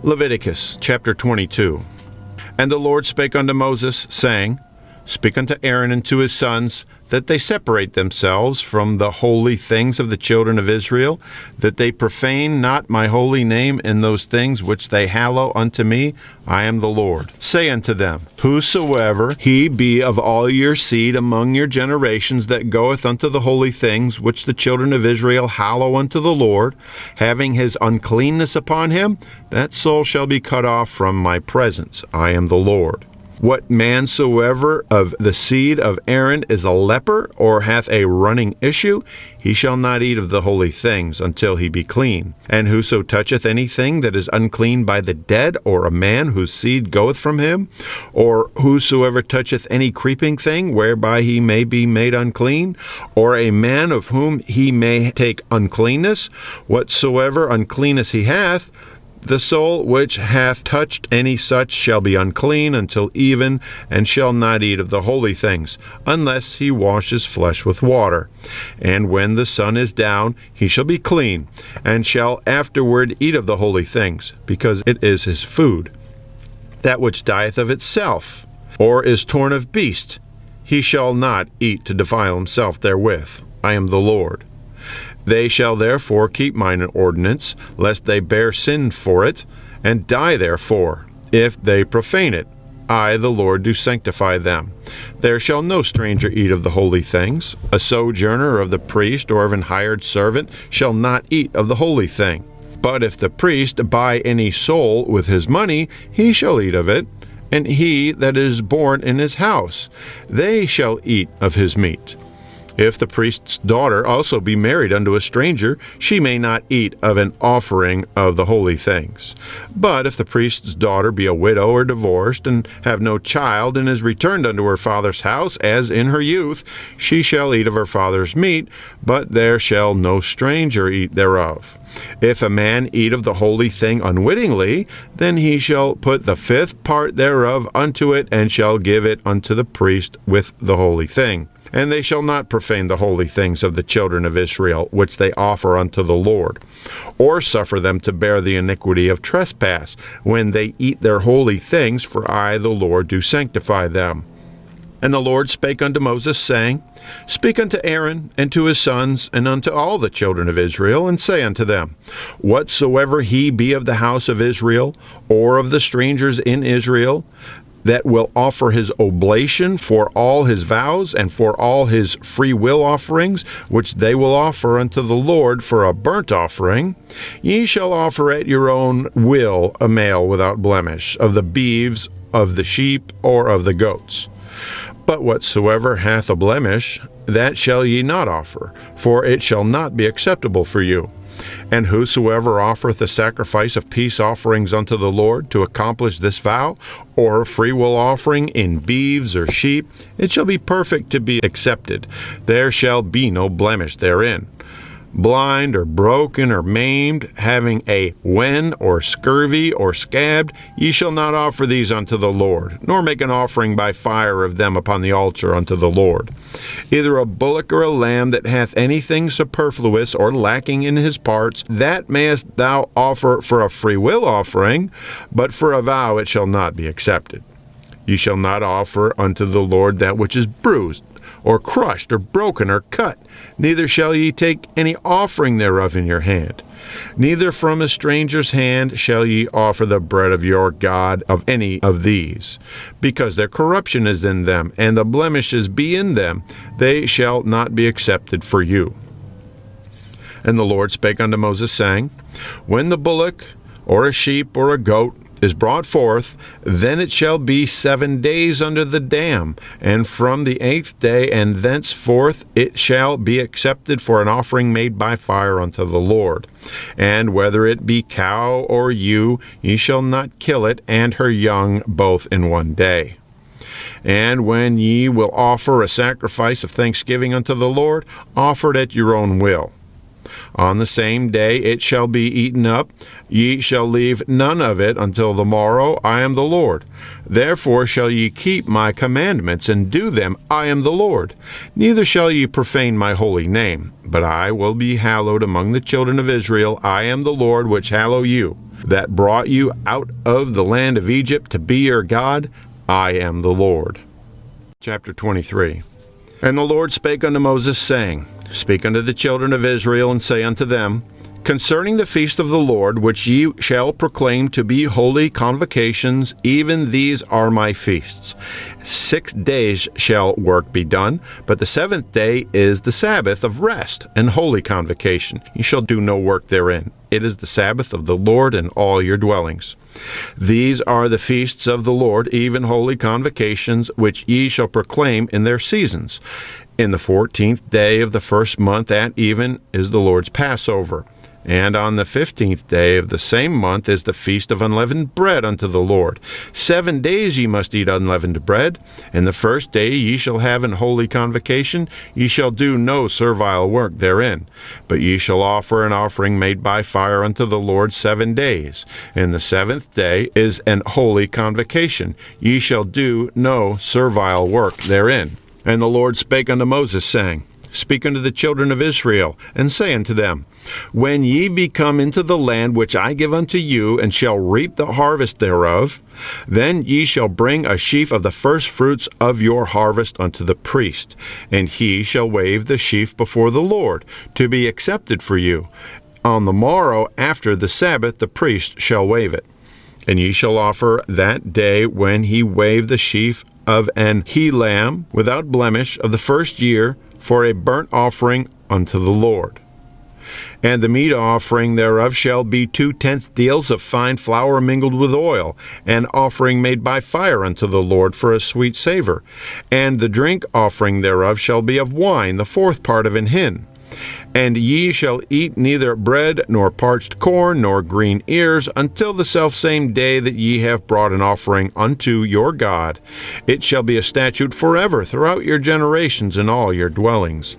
Leviticus chapter 22. And the Lord spake unto Moses, saying, Speak unto Aaron and to his sons, that they separate themselves from the holy things of the children of Israel, that they profane not my holy name in those things which they hallow unto me. I am the Lord. Say unto them, Whosoever he be of all your seed among your generations that goeth unto the holy things which the children of Israel hallow unto the Lord, having his uncleanness upon him, that soul shall be cut off from my presence. I am the Lord. What man soever of the seed of Aaron is a leper, or hath a running issue, he shall not eat of the holy things until he be clean. And whoso toucheth anything that is unclean by the dead, or a man whose seed goeth from him, or whosoever toucheth any creeping thing whereby he may be made unclean, or a man of whom he may take uncleanness, whatsoever uncleanness he hath, the soul which hath touched any such shall be unclean until even, and shall not eat of the holy things, unless he wash his flesh with water. And when the sun is down, he shall be clean, and shall afterward eat of the holy things, because it is his food. That which dieth of itself, or is torn of beast, he shall not eat to defile himself therewith. I am the Lord. They shall therefore keep mine ordinance, lest they bear sin for it, and die therefore, if they profane it. I, the Lord, do sanctify them. There shall no stranger eat of the holy things. A sojourner of the priest or of an hired servant shall not eat of the holy thing. But if the priest buy any soul with his money, he shall eat of it, and he that is born in his house, they shall eat of his meat. If the priest's daughter also be married unto a stranger, she may not eat of an offering of the holy things. But if the priest's daughter be a widow or divorced, and have no child, and is returned unto her father's house, as in her youth, she shall eat of her father's meat, but there shall no stranger eat thereof. If a man eat of the holy thing unwittingly, then he shall put the fifth part thereof unto it, and shall give it unto the priest with the holy thing. And they shall not profane the holy things of the children of Israel, which they offer unto the Lord, or suffer them to bear the iniquity of trespass, when they eat their holy things, for I, the Lord, do sanctify them. And the Lord spake unto Moses, saying, Speak unto Aaron, and to his sons, and unto all the children of Israel, and say unto them, Whatsoever he be of the house of Israel, or of the strangers in Israel, that will offer his oblation for all his vows and for all his free will offerings, which they will offer unto the Lord for a burnt offering, ye shall offer at your own will a male without blemish, of the beeves, of the sheep, or of the goats. But whatsoever hath a blemish, that shall ye not offer, for it shall not be acceptable for you. And whosoever offereth a sacrifice of peace offerings unto the Lord to accomplish this vow, or a freewill offering in beeves or sheep, it shall be perfect to be accepted. There shall be no blemish therein. Blind or broken or maimed, having a wen or scurvy or scabbed, ye shall not offer these unto the Lord, nor make an offering by fire of them upon the altar unto the Lord. Either a bullock or a lamb that hath anything superfluous or lacking in his parts, that mayest thou offer for a freewill offering, but for a vow it shall not be accepted. Ye shall not offer unto the Lord that which is bruised, or crushed, or broken, or cut, neither shall ye take any offering thereof in your hand. Neither from a stranger's hand shall ye offer the bread of your God of any of these, because their corruption is in them, and the blemishes be in them, they shall not be accepted for you. And the Lord spake unto Moses, saying, When the bullock, or a sheep, or a goat, is brought forth, then it shall be 7 days under the dam, and from the 8th day and thenceforth it shall be accepted for an offering made by fire unto the Lord. And whether it be cow or ewe, ye shall not kill it and her young both in 1 day. And when ye will offer a sacrifice of thanksgiving unto the Lord, offer it at your own will. On the same day it shall be eaten up. Ye shall leave none of it until the morrow. I am the Lord. Therefore shall ye keep my commandments, and do them. I am the Lord. Neither shall ye profane my holy name, but I will be hallowed among the children of Israel. I am the Lord which hallow you. that brought you out of the land of Egypt to be your God. I am the Lord. Chapter 23. And the Lord spake unto Moses, saying, Speak unto the children of Israel, and say unto them, Concerning the feast of the Lord, which ye shall proclaim to be holy convocations, even these are my feasts. 6 days shall work be done, but the 7th day is the Sabbath of rest and holy convocation. Ye shall do no work therein. It is the Sabbath of the Lord in all your dwellings. These are the feasts of the Lord, even holy convocations, which ye shall proclaim in their seasons. In the 14th day of the first month at even is the Lord's Passover. And on the 15th day of the same month is the feast of unleavened bread unto the Lord. 7 days ye must eat unleavened bread. And the first day ye shall have an holy convocation. Ye shall do no servile work therein. But ye shall offer an offering made by fire unto the Lord 7 days. And the 7th day is an holy convocation. Ye shall do no servile work therein. And the Lord spake unto Moses, saying, Speak unto the children of Israel, and say unto them, When ye be come into the land which I give unto you, and shall reap the harvest thereof, then ye shall bring a sheaf of the firstfruits of your harvest unto the priest, and he shall wave the sheaf before the Lord, to be accepted for you. On the morrow after the Sabbath the priest shall wave it. And ye shall offer that day when he wave the sheaf of an he-lamb without blemish of the first year, for a burnt offering unto the Lord. And the meat offering thereof shall be 2/10 deals of fine flour mingled with oil, an offering made by fire unto the Lord for a sweet savor. And the drink offering thereof shall be of wine, the 4th part of an hin. And ye shall eat neither bread, nor parched corn, nor green ears, until the selfsame day that ye have brought an offering unto your God. It shall be a statute forever throughout your generations in all your dwellings.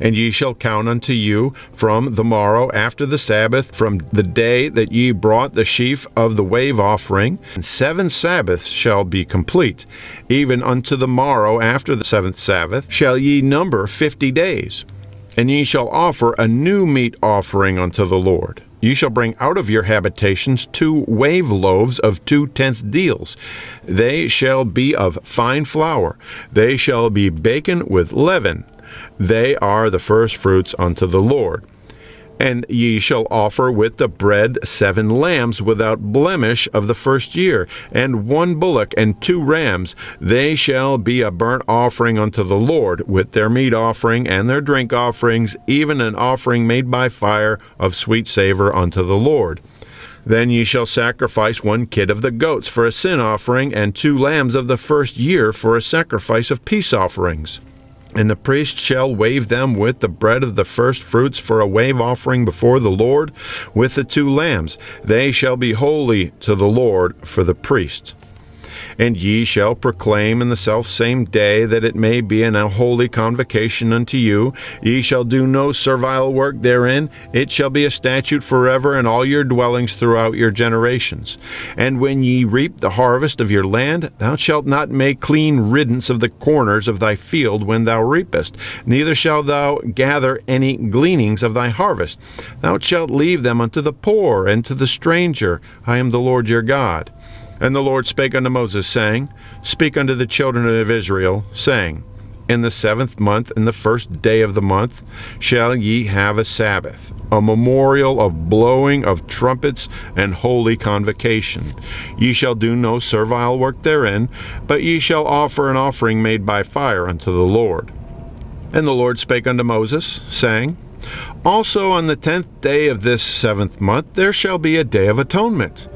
And ye shall count unto you from the morrow after the Sabbath, from the day that ye brought the sheaf of the wave offering, and 7 Sabbaths shall be complete. Even unto the morrow after the 7th Sabbath shall ye number 50 days. And ye shall offer a new meat offering unto the Lord. Ye shall bring out of your habitations 2 wave loaves of 2/10 deals. They shall be of fine flour. They shall be baken with leaven. They are the firstfruits unto the Lord. And ye shall offer with the bread 7 lambs without blemish of the first year, and 1 bullock and 2 rams. They shall be a burnt offering unto the Lord, with their meat offering and their drink offerings, even an offering made by fire of sweet savor unto the Lord. Then ye shall sacrifice 1 kid of the goats for a sin offering, and 2 lambs of the first year for a sacrifice of peace offerings. And the priest shall wave them with the bread of the first fruits for a wave offering before the Lord, with the 2 lambs. They shall be holy to the Lord for the priest. And ye shall proclaim in the selfsame day that it may be an holy convocation unto you. Ye shall do no servile work therein. It shall be a statute forever in all your dwellings throughout your generations. And when ye reap the harvest of your land, thou shalt not make clean riddance of the corners of thy field when thou reapest, neither shalt thou gather any gleanings of thy harvest. Thou shalt leave them unto the poor and to the stranger. I am the Lord your God. And the Lord spake unto Moses, saying, Speak unto the children of Israel, saying, In the 7th month, in the 1st day of the month, shall ye have a Sabbath, a memorial of blowing of trumpets and holy convocation. Ye shall do no servile work therein, but ye shall offer an offering made by fire unto the Lord. And the Lord spake unto Moses, saying, Also on the 10th day of this 7th month there shall be a day of atonement.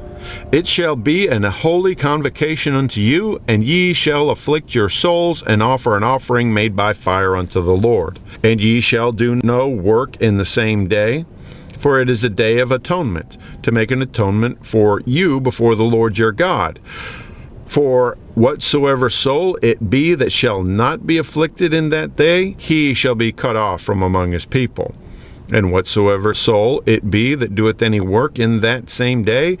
It shall be a holy convocation unto you, and ye shall afflict your souls, and offer an offering made by fire unto the Lord. And ye shall do no work in the same day, for it is a day of atonement, to make an atonement for you before the Lord your God. For whatsoever soul it be that shall not be afflicted in that day, he shall be cut off from among his people. And whatsoever soul it be that doeth any work in that same day,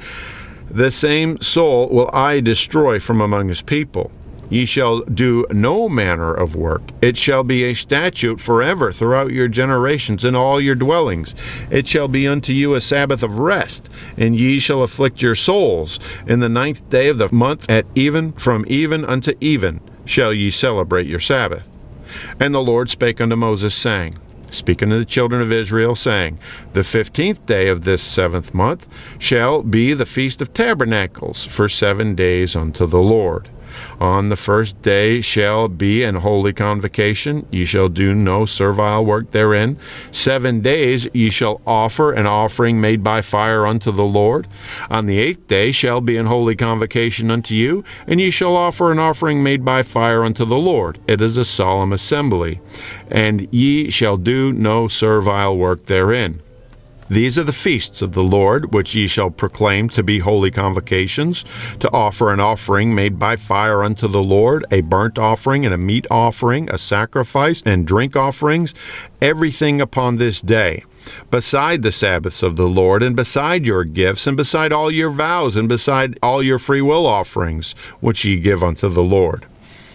the same soul will I destroy from among his people. ye shall do no manner of work. It shall be a statute forever throughout your generations in all your dwellings. It shall be unto you a Sabbath of rest, and ye shall afflict your souls. In the 9th day of the month at even, from even unto even, shall ye celebrate your Sabbath. And the Lord spake unto Moses, saying, Speak unto the children of Israel, saying, The 15th day of this 7th month shall be the Feast of Tabernacles for 7 days unto the Lord. On the first day shall be an holy convocation. Ye shall do no servile work therein. 7 days ye shall offer an offering made by fire unto the Lord. On the 8th day shall be an holy convocation unto you, and ye shall offer an offering made by fire unto the Lord. It is a solemn assembly, and ye shall do no servile work therein. These are the feasts of the Lord, which ye shall proclaim to be holy convocations, to offer an offering made by fire unto the Lord, a burnt offering and a meat offering, a sacrifice and drink offerings, everything upon this day. Beside the Sabbaths of the Lord, and beside your gifts, and beside all your vows, and beside all your freewill offerings, which ye give unto the Lord.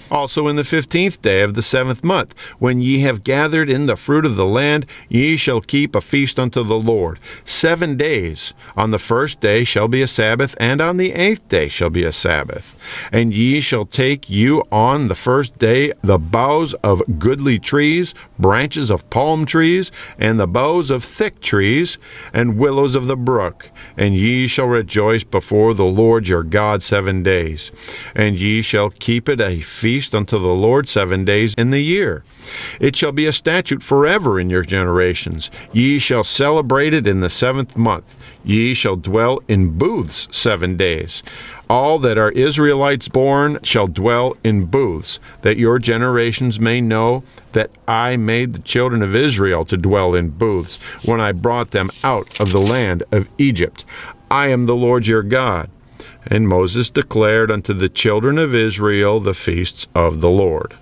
Also in the 15th day of the 7th month, when ye have gathered in the fruit of the land, ye shall keep a feast unto the Lord. 7 days. On the first day shall be a Sabbath, and on the 8th day shall be a Sabbath. And ye shall take you on the first day the boughs of goodly trees, branches of palm trees, and the boughs of thick trees, and willows of the brook. And ye shall rejoice before the Lord your God 7 days. And ye shall keep it a feast unto the Lord 7 days in the year. It shall be a statute forever in your generations. Ye shall celebrate it in the 7th month. Ye shall dwell in booths 7 days. All that are Israelites born shall dwell in booths, that your generations may know that I made the children of Israel to dwell in booths when I brought them out of the land of Egypt. I am the Lord your God. And Moses declared unto the children of Israel the feasts of the Lord.